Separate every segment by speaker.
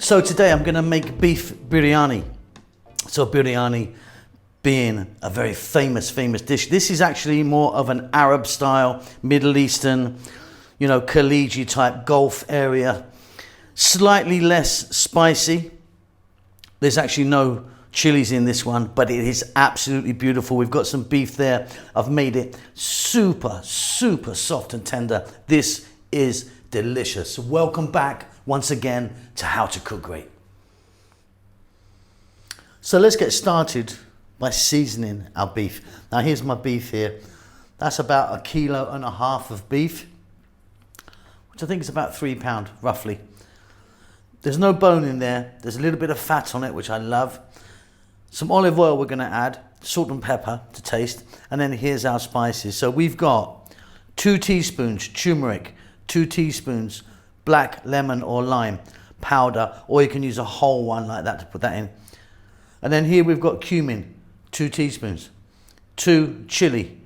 Speaker 1: So today I'm going to make beef biryani. So biryani being a very famous dish. This is actually more of an Arab style, Middle Eastern, you know, Khaleeji type Gulf area. Slightly less spicy. There's actually no chilies in this one, but it is absolutely beautiful. We've got some beef there. I've made it super soft and tender. This is delicious. Welcome back once again to How to Cook Great. So let's get started by seasoning our beef. Now here's my beef here. That's about 1.5 kilos of beef, which I think is about £3 roughly. There's no bone in there. There's a little bit of fat on it, which I love. Some olive oil we're going to add, salt and pepper to taste, and then here's our spices. So we've got 2 teaspoons turmeric, 2 teaspoons black lemon or lime powder, or you can use a whole one like that to put that in. And then here we've got cumin, 2 teaspoons, 2 chili,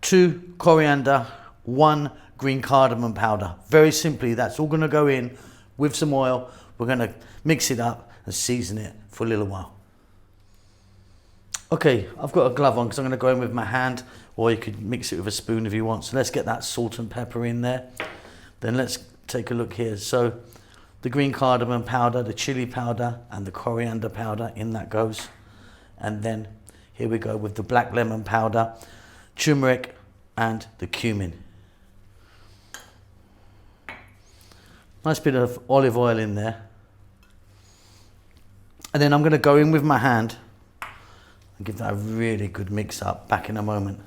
Speaker 1: 2 coriander, 1 green cardamom powder. Very simply, that's all going to go in with some oil. We're going to mix it up and season it for a little while. Okay, I've got a glove on because I'm going to go in with my hand, or you could mix it with a spoon if you want. So let's get that salt and pepper in there. Then let's take a look here. So the green cardamom powder, the chili powder, and the coriander powder, in that goes. And then here we go with the black lemon powder, turmeric, and the cumin. Nice bit of olive oil in there. And then I'm going to go in with my hand and give that a really good mix up. Back in a moment.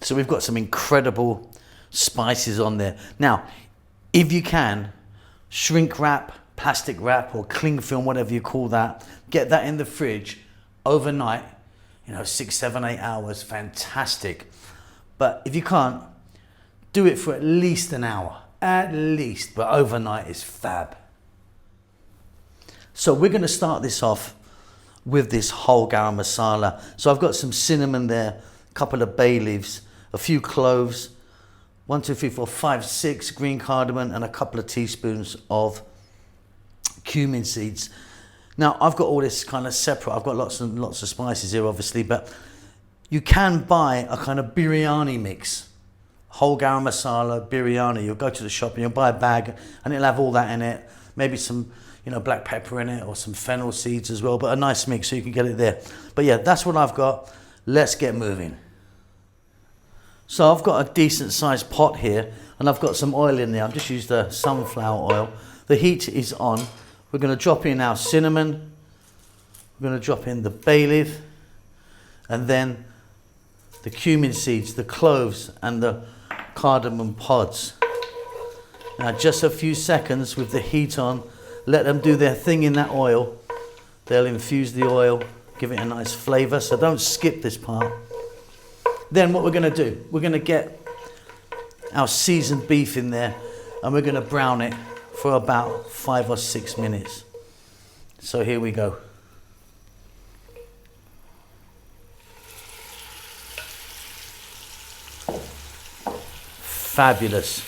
Speaker 1: So we've got some incredible spices on there. Now, if you can, shrink wrap, plastic wrap, or cling film, whatever you call that, get that in the fridge overnight, you know, 6, 7, 8 hours, fantastic. But if you can't, do it for at least an hour, at least, but overnight is fab. So we're going to start this off with this whole garam masala. So I've got some cinnamon there, a couple of bay leaves, a few cloves, 1, 2, 3, 4, 5, 6 green cardamom, and a couple of teaspoons of cumin seeds. Now I've got all this kind of separate. I've got lots of spices here, obviously, but you can buy a kind of biryani mix. Whole garam masala, biryani. You'll go to the shop and you'll buy a bag and it'll have all that in it. Maybe some, you know, black pepper in it or some fennel seeds as well, but a nice mix so you can get it there. But yeah, that's what I've got. Let's get moving. So I've got a decent sized pot here and I've got some oil in there. I've just used the sunflower oil. The heat is on. We're going to drop in our cinnamon. We're going to drop in the bay leaf and then the cumin seeds, the cloves, and the cardamom pods. Now just a few seconds with the heat on, let them do their thing in that oil. They'll infuse the oil, give it a nice flavor, so don't skip this part. Then what we're going to do, we're going to get our seasoned beef in there and we're going to brown it for about 5 or 6 minutes. So here we go. Fabulous.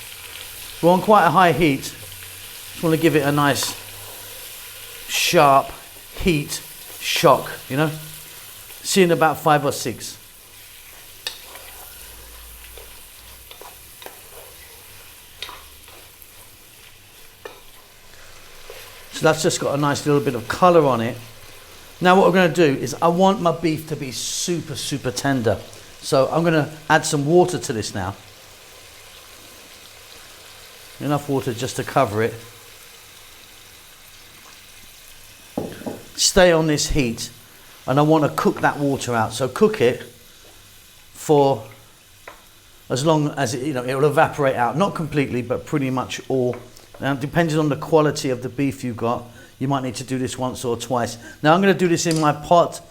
Speaker 1: We're on quite a high heat. Just want to give it a nice sharp heat shock, you know. See in about 5 or 6. So that's just got a nice little bit of colour on it. Now what we're going to do is I want my beef to be super tender. So I'm going to add some water to this now. Enough water just to cover it. Stay on this heat and I want to cook that water out. So cook it for as long as it, you know, it will evaporate out. Not completely, but pretty much all. Now, depending on the quality of the beef you've got, you might need to do this once or twice. Now I'm going to do this in my pot.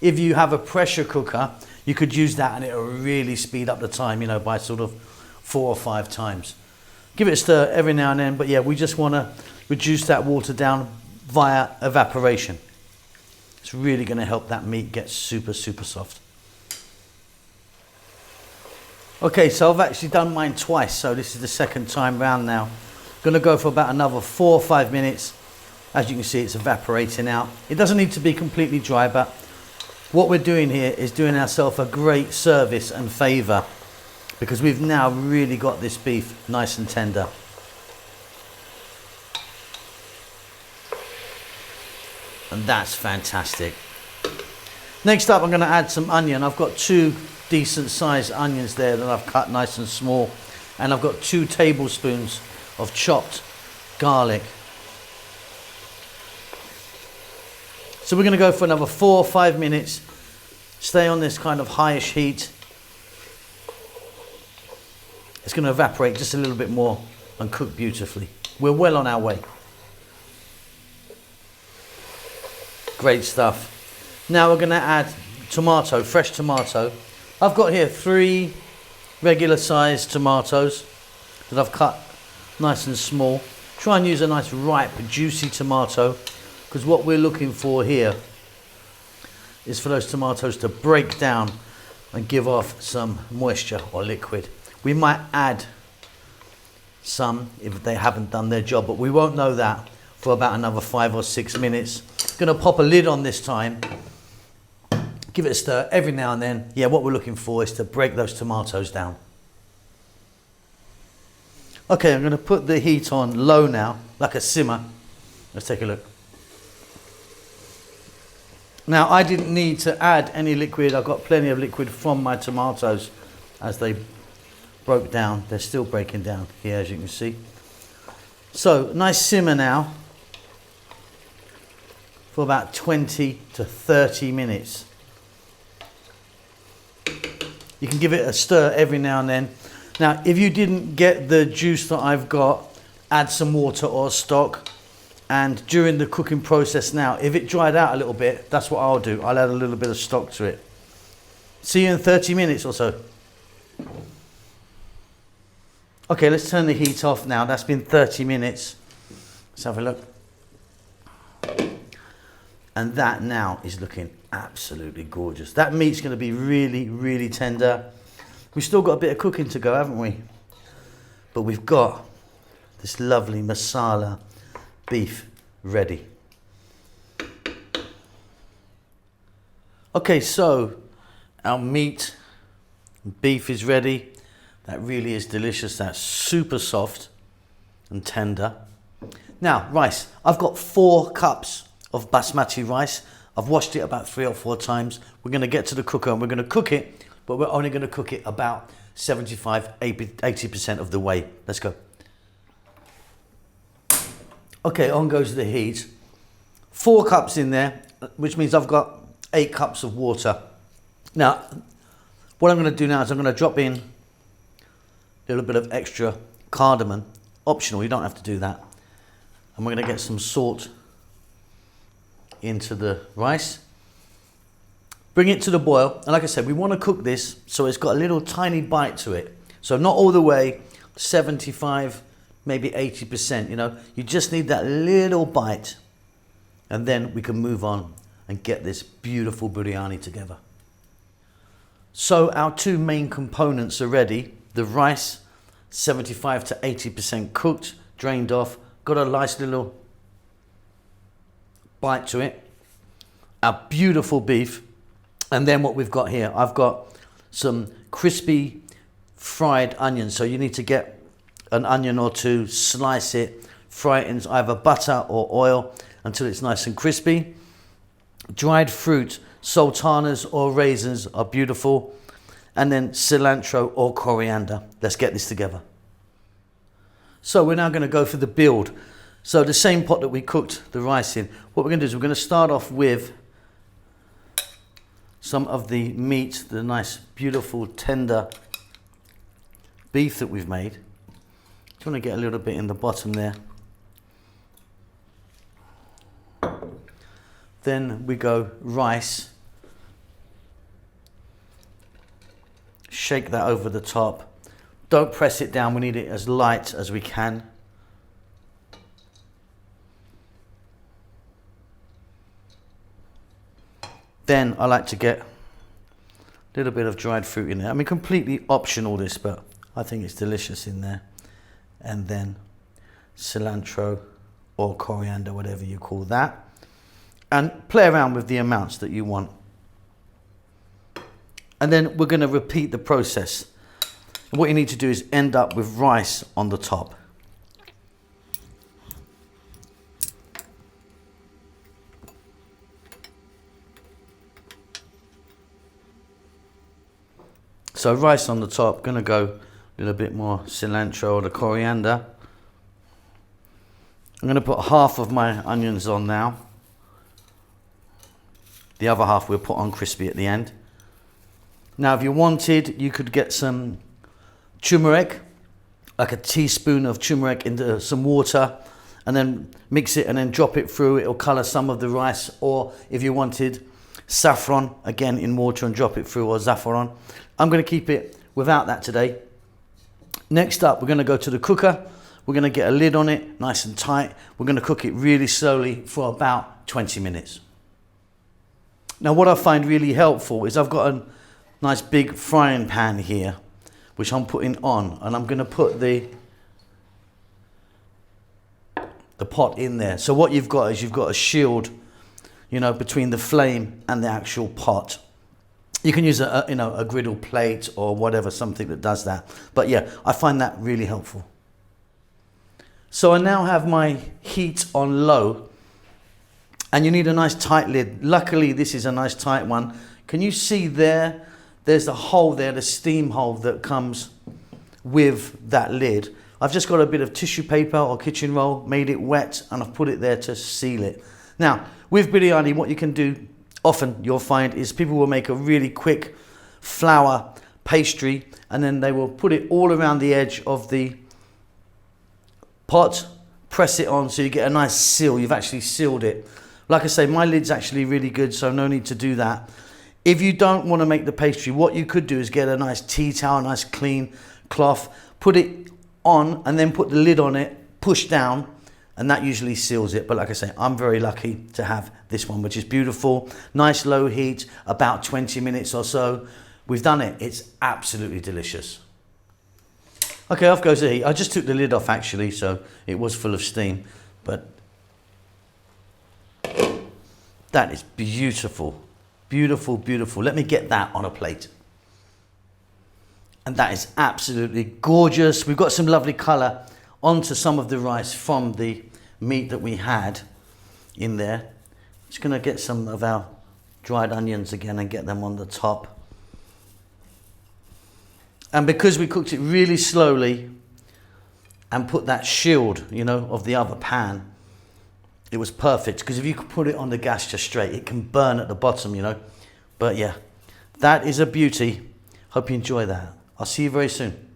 Speaker 1: If you have a pressure cooker, you could use that and it'll really speed up the time, you know, by sort of 4 or 5 times. Give it a stir every now and then, but yeah, we just want to reduce that water down via evaporation. It's really going to help that meat get super soft. Okay, so I've actually done mine twice, so this is the second time round now. Gonna go for about another 4 or 5 minutes. As you can see, it's evaporating out. It doesn't need to be completely dry, but what we're doing here is doing ourselves a great service and favour, because we've now really got this beef nice and tender. And that's fantastic. Next up, I'm going to add some onion. I've got 2 decent sized onions there that I've cut nice and small. And I've got 2 tablespoons of chopped garlic. So we're going to go for another 4 or 5 minutes. Stay on this kind of highish heat. It's going to evaporate just a little bit more and cook beautifully. We're well on our way. Great stuff. Now we're going to add tomato, fresh tomato. I've got here 3 regular sized tomatoes that I've cut nice and small. Try and use a nice ripe, juicy tomato, because what we're looking for here is for those tomatoes to break down and give off some moisture or liquid. We might add some if they haven't done their job, but we won't know that for about another 5 or 6 minutes. Gonna pop a lid on this time, give it a stir every now and then. Yeah, what we're looking for is to break those tomatoes down. Okay, I'm gonna put the heat on low now, like a simmer. Let's take a look. Now, I didn't need to add any liquid. I've got plenty of liquid from my tomatoes as they broke down. They're still breaking down here, as you can see. So, nice simmer now for about 20 to 30 minutes. You can give it a stir every now and then. Now, if you didn't get the juice that I've got, add some water or stock. And during the cooking process now, if it dried out a little bit, that's what I'll do. I'll add a little bit of stock to it. See you in 30 minutes or so. Okay, let's turn the heat off now. That's been 30 minutes. Let's have a look. And that now is looking absolutely gorgeous. That meat's going to be really, really tender. We've still got a bit of cooking to go, haven't we? But we've got this lovely masala beef ready. Okay, so our meat, beef is ready. That really is delicious. That's super soft and tender. Now, rice. I've got 4 cups of basmati rice. I've washed it about 3 or 4 times. We're going to get to the cooker and we're going to cook it, but we're only going to cook it about 75–80% of the way. Let's go. Okay, on goes the heat. 4 cups in there, which means I've got 8 cups of water. Now, what I'm going to do now is I'm going to drop in a little bit of extra cardamom. Optional, you don't have to do that. And we're going to get some salt into the rice. Bring it to the boil. And like I said, we want to cook this so it's got a little tiny bite to it. So not all the way, 75, maybe 80%, you know. You just need that little bite. And then we can move on and get this beautiful biryani together. So our 2 main components are ready. The rice, 75 to 80% cooked, drained off, got a nice little bite to it. Our beautiful beef. And then what we've got here, I've got some crispy fried onions. So you need to get an onion or 2, slice it, fry it in either butter or oil until it's nice and crispy. Dried fruit, sultanas or raisins are beautiful. And then cilantro or coriander. Let's get this together. So we're now going to go for the build. So the same pot that we cooked the rice in, what we're going to do is we're going to start off with some of the meat, the nice, beautiful, tender beef that we've made. Just want to get a little bit in the bottom there. Then we go rice. Shake that over the top. Don't press it down. We need it as light as we can. Then I like to get little bit of dried fruit in there. I mean, completely optional this, but I think it's delicious in there. And then cilantro or coriander, whatever you call that. And play around with the amounts that you want. And then we're going to repeat the process. And what you need to do is end up with rice on the top. So rice on the top, going to go a little bit more cilantro or the coriander. I'm going to put half of my onions on now. The other half we'll put on crispy at the end. Now if you wanted, you could get some turmeric, like a teaspoon of turmeric into some water, and then mix it and then drop it through. It'll colour some of the rice. Or if you wanted, saffron, again in water and drop it through, or zafaran. I'm going to keep it without that today. Next up, we're going to go to the cooker. We're going to get a lid on it, nice and tight. We're going to cook it really slowly for about 20 minutes. Now what I find really helpful is I've got a nice big frying pan here, which I'm putting on, and I'm going to put the pot in there. So what you've got is you've got a shield, you know, between the flame and the actual pot. You can use a griddle plate or whatever, something that does that. But yeah, I find that really helpful. So I now have my heat on low, and you need a nice tight lid. Luckily, this is a nice tight one. Can you see there? There's a hole there, the steam hole that comes with that lid. I've just got a bit of tissue paper or kitchen roll, made it wet, and I've put it there to seal it. Now, with biryani, what you can do, often you'll find, is people will make a really quick flour pastry, and then they will put it all around the edge of the pot, press it on so you get a nice seal. You've actually sealed it. Like I say, my lid's actually really good, so no need to do that. If you don't want to make the pastry, what you could do is get a nice tea towel, a nice clean cloth, put it on and then put the lid on it, push down, and that usually seals it. But like I say, I'm very lucky to have this one, which is beautiful. Nice low heat, about 20 minutes or so. We've done it. It's absolutely delicious. Okay, off goes the heat. I just took the lid off actually, so it was full of steam. But that is beautiful. Beautiful, beautiful. Let me get that on a plate. And that is absolutely gorgeous. We've got some lovely colour onto some of the rice from the meat that we had in there. Just going to get some of our dried onions again and get them on the top. And because we cooked it really slowly and put that shield, you know, of the other pan, it was perfect. Because if you could put it on the gas just straight, it can burn at the bottom, you know. But yeah, that is a beauty. Hope you enjoy that. I'll see you very soon.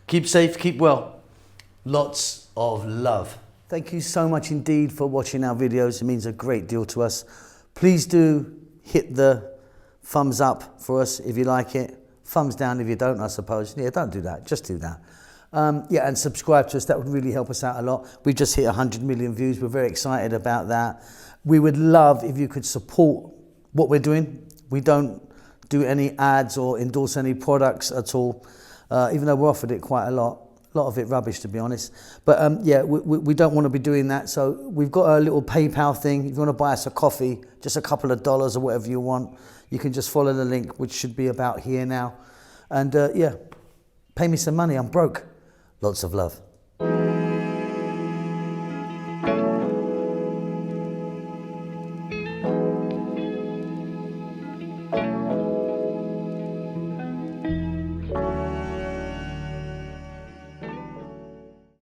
Speaker 1: Keep safe, keep well. Lots of love. Thank you so much indeed for watching our videos. It means a great deal to us. Please do hit the thumbs up for us if you like it. Thumbs down if you don't, I suppose. Yeah, don't do that. Just do that. Yeah, and subscribe to us. That would really help us out a lot. We've just hit 100 million views. We're very excited about that. We would love if you could support what we're doing. We don't do any ads or endorse any products at all, even though we're offered it quite a lot. A lot of it rubbish, to be honest. But yeah, we don't want to be doing that. So we've got a little PayPal thing. If you want to buy us a coffee, just a couple of dollars or whatever you want, you can just follow the link, which should be about here now. And yeah, pay me some money. I'm broke. Lots of love.